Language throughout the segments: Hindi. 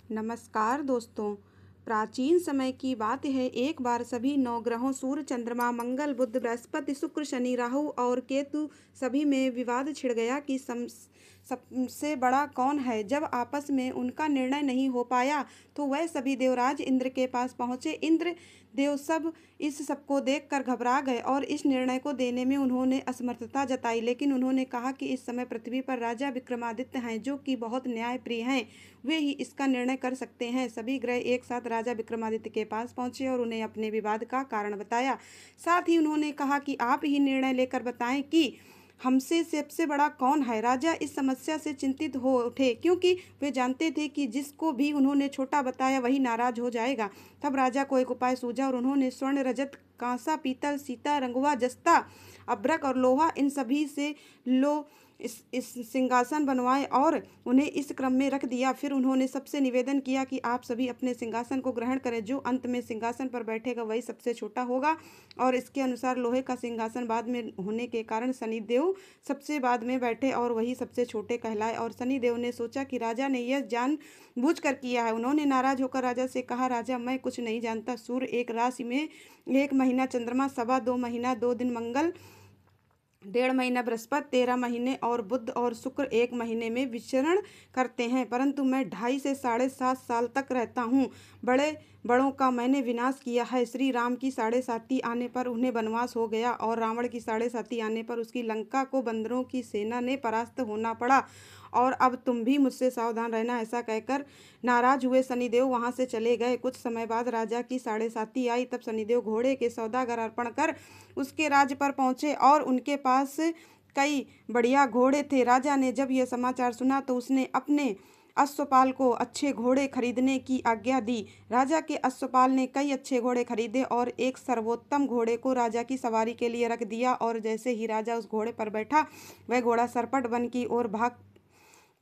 नमस्कार दोस्तों। प्राचीन समय की बात है, एक बार सभी नौ ग्रहों सूर्य, चंद्रमा, मंगल, बुध, बृहस्पति, शुक्र, शनि, राहु और केतु सभी में विवाद छिड़ गया कि सबसे बड़ा कौन है। जब आपस में उनका निर्णय नहीं हो पाया तो वह सभी देवराज इंद्र के पास पहुंचे। इंद्र देव सब इस सबको देखकर घबरा गए और इस निर्णय को देने में उन्होंने असमर्थता जताई। लेकिन उन्होंने कहा कि इस समय पृथ्वी पर राजा विक्रमादित्य हैं, जो कि बहुत न्यायप्रिय हैं। वे ही इसका निर्णय कर सकते हैं। सभी ग्रह एक साथ राजा विक्रमादित्य के पास पहुंचे और उन्हें अपने विवाद का कारण बताया। साथ ही उन्होंने कहा कि आप ही निर्णय लेकर बताएं कि हमसे सबसे बड़ा कौन है। राजा इस समस्या से चिंतित हो उठे, क्योंकि वे जानते थे कि जिसको भी उन्होंने छोटा बताया वही नाराज हो जाएगा। तब राजा को एक उपाय सूझा और उन्होंने स्वर्ण, रजत, कांसा, पीतल, सीता, रंगवा, जस्ता, अभ्रक और लोहा इन सभी से इस सिंहासन बनवाए और उन्हें इस क्रम में रख दिया। फिर उन्होंने सबसे निवेदन किया कि आप सभी अपने सिंहासन को ग्रहण करें। जो अंत में सिंहासन पर बैठेगा वही सबसे छोटा होगा। और इसके अनुसार लोहे का सिंहासन बाद में होने के कारण शनिदेव सबसे बाद में बैठे और वही सबसे छोटे कहलाए। और शनिदेव ने सोचा कि राजा ने यह जान बूझ कर किया है। उन्होंने नाराज होकर राजा से कहा, राजा मैं कुछ नहीं जानता। सूर्य एक राशि में 1 महीना, चंद्रमा 2.25 महीना 2 दिन, मंगल 1.5 महीना, बृहस्पति 13 महीने और बुध और शुक्र 1 महीने में विचरण करते हैं, परंतु मैं 2.5 से 7.5 साल तक रहता हूँ। बड़े बड़ों का मैंने विनाश किया है। श्री राम की 7.5 आने पर उन्हें वनवास हो गया और रावण की 7.5 आने पर उसकी लंका को बंदरों की सेना ने परास्त होना पड़ा। और अब तुम भी मुझसे सावधान रहना। ऐसा कहकर नाराज हुए शनिदेव वहां से चले गए। कुछ समय बाद राजा की 7.5 आई। तब शनिदेव घोड़े के सौदागर अर्पण कर उसके राज्य पर पहुंचे और उनके पास कई बढ़िया घोड़े थे। राजा ने जब यह समाचार सुना तो उसने अपने अश्वपाल को अच्छे घोड़े खरीदने की आज्ञा दी। राजा के अश्वपाल ने कई अच्छे घोड़े खरीदे और एक सर्वोत्तम घोड़े को राजा की सवारी के लिए रख दिया। और जैसे ही राजा उस घोड़े पर बैठा, वह घोड़ा सरपट वन की ओर भाग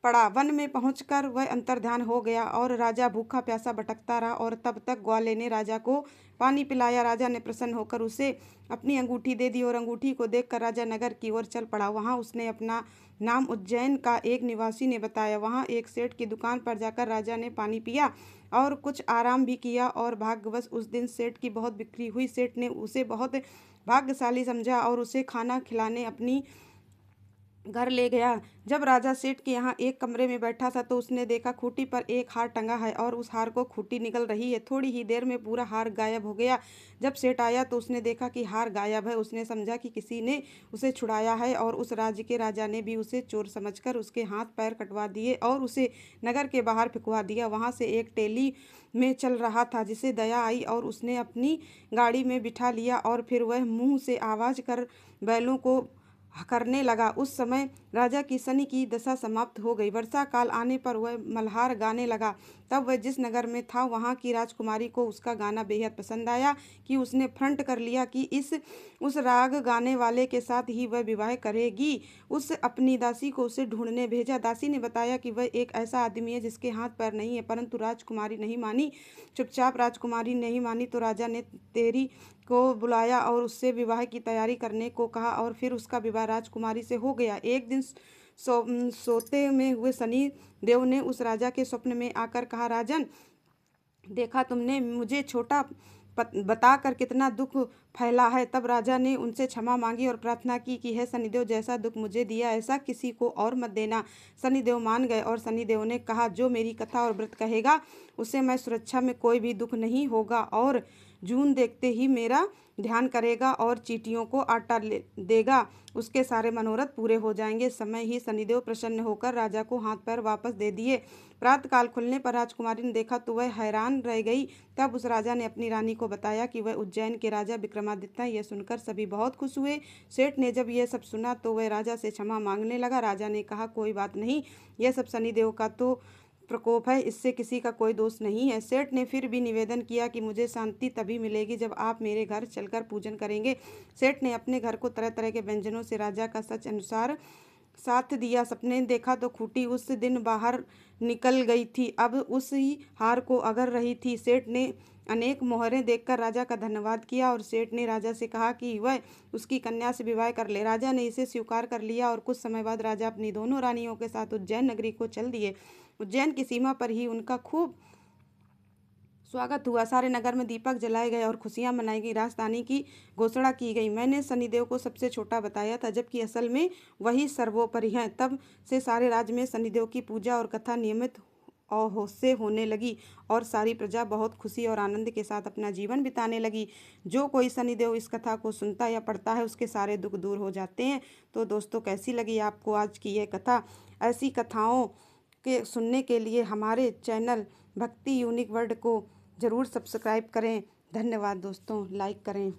पड़ा। वन में पहुंचकर वह अंतर्ध्यान हो गया और राजा भूखा प्यासा भटकता रहा। और तब तक ग्वाले ने राजा को पानी पिलाया। राजा ने प्रसन्न होकर उसे अपनी अंगूठी दे दी और अंगूठी को देखकर राजा नगर की ओर चल पड़ा। वहां उसने अपना नाम उज्जैन का एक निवासी ने बताया। वहां एक सेठ की दुकान पर जाकर राजा ने पानी पिया और कुछ आराम भी किया। और भाग्यवश उस दिन सेठ की बहुत बिक्री हुई। सेठ ने उसे बहुत भाग्यशाली समझा और उसे खाना खिलाने अपनी घर ले गया। जब राजा सेठ के यहाँ एक कमरे में बैठा था तो उसने देखा खूंटी पर एक हार टंगा है और उस हार को खूंटी निगल रही है। थोड़ी ही देर में पूरा हार गायब हो गया। जब सेठ आया तो उसने देखा कि हार गायब है। उसने समझा कि किसी ने उसे छुड़ाया है और उस राज्य के राजा ने भी उसे चोर समझकर उसके हाथ पैर कटवा दिए और उसे नगर के बाहर फिकवा दिया। वहां से एक टेली में चल रहा था जिसे दया आई और उसने अपनी गाड़ी में बिठा लिया और फिर वह मुंह से आवाज कर बैलों को करने लगा। उस समय राजा की शनि की दशा समाप्त हो गई। वर्षा काल आने पर वह मल्हार गाने लगा। तब वह जिस नगर में था वहां की राजकुमारी को उसका गाना बेहद पसंद आया कि उसने फ्रंट कर लिया कि उस राग गाने वाले के साथ ही वह विवाह करेगी। उस अपनी दासी को उसे ढूंढने भेजा। दासी ने बताया कि वह एक ऐसा आदमी है जिसके हाथ पैर नहीं है, परंतु राजकुमारी नहीं मानी। चुपचाप राजकुमारी नहीं मानी तो राजा ने तेरी को बुलाया और उससे विवाह की तैयारी करने को कहा और फिर उसका विवाह राजकुमारी से हो गया। एक दिन सोते में हुए शनि देव ने उस राजा के स्वप्न में आकर कहा, राजन, देखा तुमने मुझे छोटा बताकर कितना दुख फैला है। तब राजा ने उनसे क्षमा मांगी और प्रार्थना की कि हे शनिदेव, जैसा दुख मुझे दिया ऐसा किसी को और मत देना। शनिदेव मान गए और शनिदेव ने कहा, जो मेरी कथा और व्रत कहेगा उसे मैं सुरक्षा में कोई भी दुख नहीं होगा और जून देखते ही मेरा ध्यान करेगा और चींटियों को आटा देगा, उसके सारे मनोरथ पूरे हो जाएंगे। समय ही शनिदेव प्रसन्न होकर राजा को हाथ पैर वापस दे दिए। प्रातःकाल खुलने पर राजकुमारी ने देखा तो वह हैरान रह गई। तब उस राजा ने अपनी रानी को बताया कि वह उज्जैन के राजा विक्रमादित्य हैं। यह सुनकर सभी बहुत खुश हुए। सेठ ने जब यह सब सुना तो वह राजा से क्षमा मांगने लगा। राजा ने कहा, कोई बात नहीं, यह सब शनिदेव का तो प्रकोप है, इससे किसी का कोई दोष नहीं है। सेठ ने फिर भी निवेदन किया कि मुझे शांति तभी मिलेगी जब आप मेरे घर चलकर पूजन करेंगे। सेठ ने अपने घर को तरह तरह के व्यंजनों से राजा का सच अनुसार साथ दिया। सपने देखा तो खूंटी उस दिन बाहर निकल गई थी, अब उसी हार को अगर रही थी। सेठ ने अनेक मोहरें देखकर राजा का धन्यवाद किया और सेठ ने राजा से कहा कि वह उसकी कन्या से विवाह कर ले। राजा ने इसे स्वीकार कर लिया और कुछ समय बाद राजा अपनी दोनों रानियों के साथ उज्जैन नगरी को चल दिए। उज्जैन की सीमा पर ही उनका खूब स्वागत हुआ। सारे नगर में दीपक जलाए गए और खुशियां मनाई गई। राजधानी की घोषणा की गई। मैंने शनिदेव को सबसे छोटा बताया था, जबकि असल में वही सर्वोपरि हैं। तब से सारे राज्य में शनिदेव की पूजा और कथा नियमित और से होने लगी और सारी प्रजा बहुत खुशी और आनंद के साथ अपना जीवन बिताने लगी। जो कोई शनिदेव इस कथा को सुनता या पढ़ता है, उसके सारे दुख दूर हो जाते हैं। तो दोस्तों, कैसी लगी आपको आज की यह कथा? ऐसी कथाओं के सुनने के लिए हमारे चैनल भक्ति यूनिक वर्ल्ड को ज़रूर सब्सक्राइब करें। धन्यवाद दोस्तों, लाइक करें।